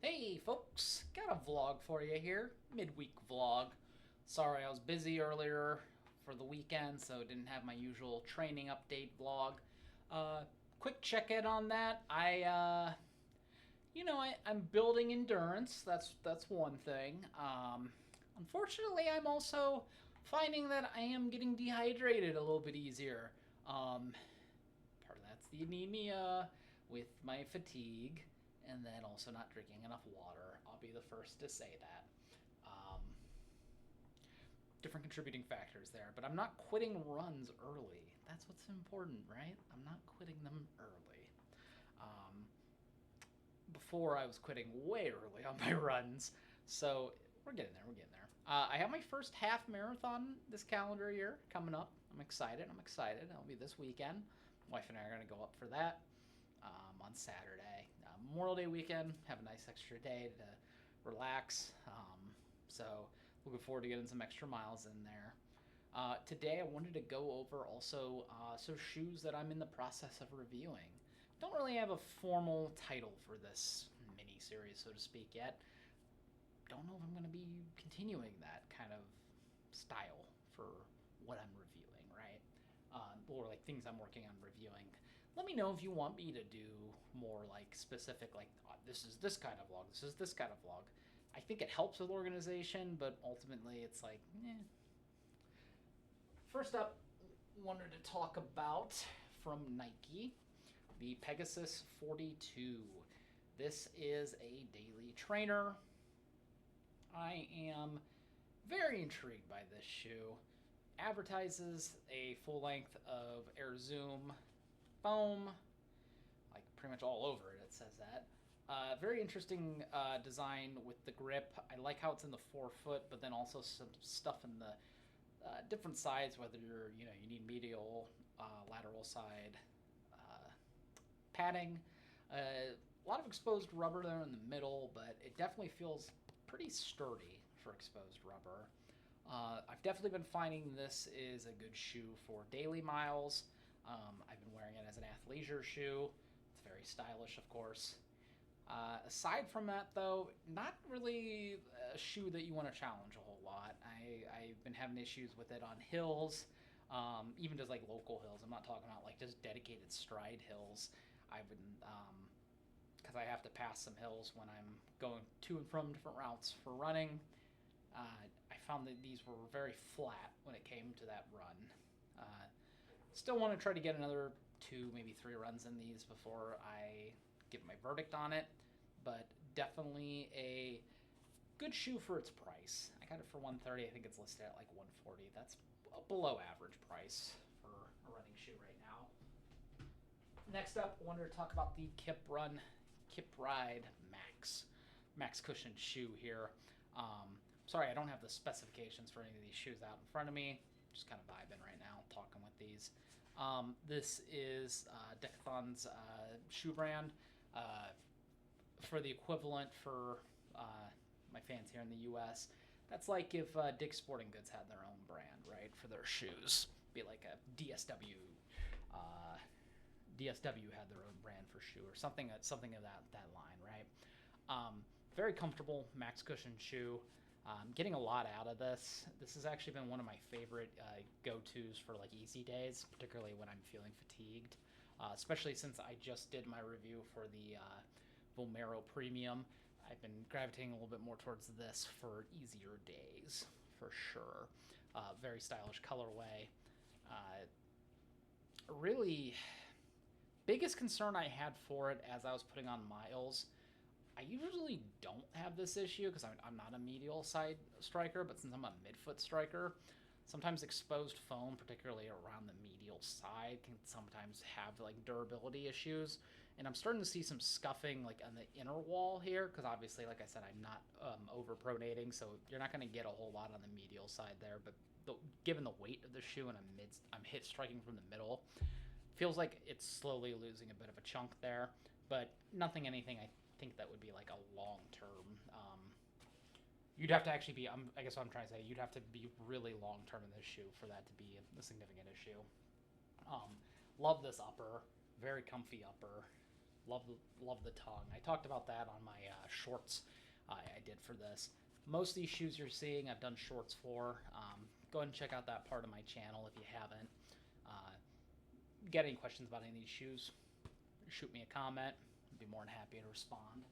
Hey folks, got a vlog for you here, midweek vlog. Sorry I was busy earlier for the weekend, so didn't have my usual training update vlog. Uh, Quick check in on that. I'm building endurance. That's one thing. Unfortunately, I'm also finding that I am getting dehydrated a little bit easier. Um, Part of that's the anemia with my fatigue, and then also not drinking enough water. I'll be the first to say that. Um, Different contributing factors there, but I'm not quitting runs early. That's what's important, right? I'm not quitting them early. Um, Before I was quitting way early on my runs, so we're getting there. We're getting there. I have my first half marathon this calendar year coming up. I'm excited. I'm excited. It'll be this weekend. Wife and I are going to go up for that on Saturday. Memorial Day weekend, have a nice extra day to relax. So looking forward to getting some extra miles in there. Today I wanted to go over also some shoes that I'm in the process of reviewing. Don't really have a formal title for this mini series, so to speak, yet. Don't know if I'm going to be continuing that kind of style for what I'm reviewing, right? Or like things I'm working on reviewing. Let me know if you want me to do more like specific, like this is this kind of vlog, this is this kind of vlog. I think it helps with organization, but ultimately it's like, eh. First up, wanted to talk about from Nike the Pegasus 42. This is a daily trainer. I am very intrigued by this shoe. Advertises a full length of Air Zoom foam, like pretty much all over it. It says that. Very interesting design with the grip. I like how it's in the forefoot, but then also some stuff in the different sides. Whether you need medial, lateral side padding. A lot of exposed rubber there in the middle, but it definitely feels pretty sturdy for exposed rubber. I've definitely been finding this is a good shoe for daily miles. I've been wearing it as an athleisure shoe. It's very stylish, of course. Aside from that, though, not really a shoe that you want to challenge a whole lot. I've been having issues with it on hills, even just like local hills. I'm not talking about like just dedicated stride hills. I've been, because I have to pass some hills when I'm going to and from different routes for running. I found that these were very flat when it came to that run. Uh, Still want to try to get another two, maybe three runs in these before I give my verdict on it, but definitely a good shoe for its price. I got it for 130. I think it's listed at like 140. That's a below average price for a running shoe right now. Next up, I wanted to talk about the Kipride Max cushion shoe here. Sorry, I don't have the specifications for any of these shoes out in front of me. Just kind of vibing right now, talking with these. This is Decathlon's shoe brand. Uh, for the equivalent for my fans here in the U.S., that's like if Dick's Sporting Goods had their own brand, right, for their shoes. Be like a DSW. DSW had their own brand for shoe or something of that line, right? Very comfortable max cushion shoe. Getting a lot out of this. This has actually been one of my favorite go-tos for like easy days, particularly when I'm feeling fatigued. Especially since I just did my review for the Vomero Premium. I've been gravitating a little bit more towards this for easier days, for sure. Very stylish colorway. Uh, Really, biggest concern I had for it as I was putting on miles, I usually don't have this issue because I'm not a medial side striker, but since I'm a midfoot striker, sometimes exposed foam, particularly around the medial side, can sometimes have like durability issues. And I'm starting to see some scuffing like on the inner wall here because obviously, like I said, I'm not overpronating, so you're not going to get a whole lot on the medial side there. But given the weight of the shoe and I'm hit striking from the middle, feels like it's slowly losing a bit of a chunk there, but nothing anything I think that would be like a long term. You'd have to actually be. I guess what I'm trying to say, you'd have to be really long term in this shoe for that to be a significant issue. Um, Love this upper, very comfy upper. love the tongue. I talked about that on my shorts I did for this. Most of these shoes you're seeing, I've done shorts for. Go ahead and check out that part of my channel if you haven't. Get any questions about any of these shoes, shoot me a comment. I'd be more than happy to respond.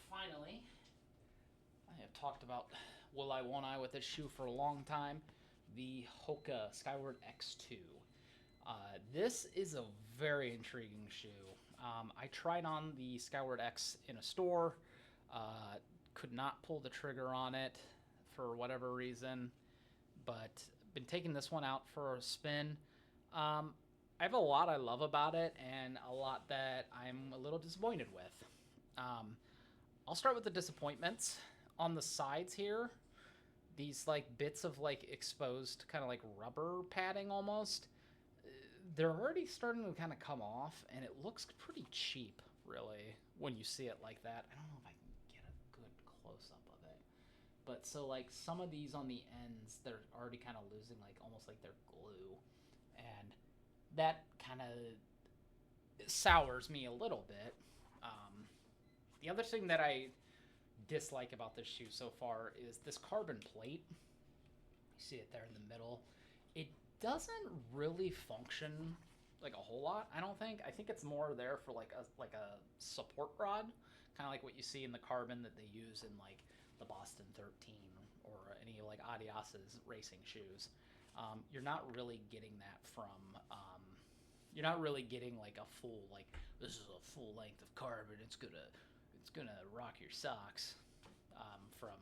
Finally, I have talked about will I, won't I with this shoe for a long time. The Hoka Skyward X2. This is a very intriguing shoe. I tried on the Skyward X in a store, could not pull the trigger on it for whatever reason, but been taking this one out for a spin. I have a lot I love about it and a lot that I'm a little disappointed with. I'll start with the disappointments. On the sides here, these like bits of like exposed kind of like rubber padding almost, they're already starting to kind of come off, and it looks pretty cheap really when you see it like that. I don't know if I can get a good close-up of it, but so like some of these on the ends, they're already kind of losing like almost like they're glue, and that kind of sours me a little bit. The other thing that I dislike about this shoe so far is this carbon plate. You see it there in the middle. It doesn't really function like a whole lot, I don't think. I think it's more there for like a support rod, kind of like what you see in the carbon that they use in like the Boston 13 or any like Adias's racing shoes. You're not really getting that from you're not really getting like a full, like, this is a full length of carbon, it's gonna rock your socks, from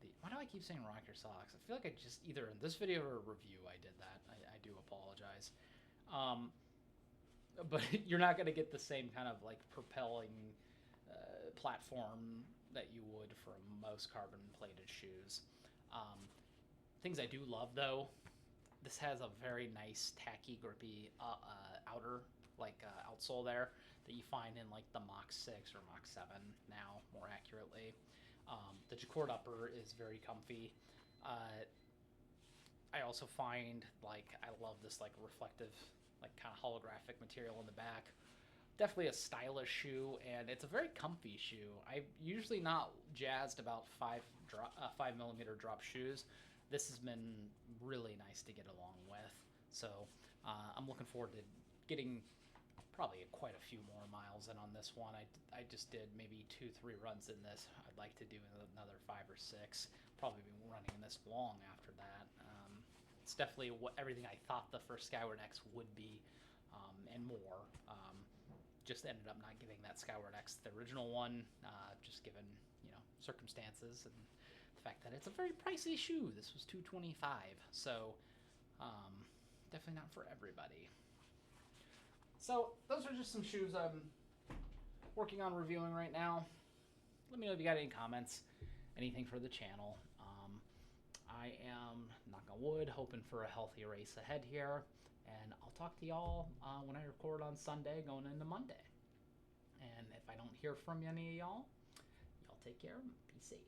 the, why do I keep saying rock your socks? I feel like I just, either in this video or a review I did that. I do apologize. But you're not gonna get the same kind of like propelling platform that you would from most carbon plated shoes. Things I do love though, this has a very nice tacky grippy outer, like outsole there, that you find in like the Mach 6 or Mach 7 now, more accurately. The J-cord upper is very comfy. I also find, like, I love this like reflective, like kind of holographic material in the back. Definitely a stylish shoe, and it's a very comfy shoe. I'm usually not jazzed about 5mm drop shoes. This has been really nice to get along with. So I'm looking forward to getting probably quite a few more miles in on this one. I just did maybe 2-3 runs in this. I'd like to do another 5 or 6. Probably be running this long after that. It's definitely everything I thought the first Skyward X would be, and more. Just ended up not giving that Skyward X the original one, just given, you know, circumstances and the fact that it's a very pricey shoe. This was $225, so definitely not for everybody. So those are just some shoes I'm working on reviewing right now. Let me know if you got any comments, anything for the channel. I am, knock on wood, hoping for a healthy race ahead here, and I'll talk to y'all when I record on Sunday going into Monday. And if I don't hear from any of y'all take care, be safe.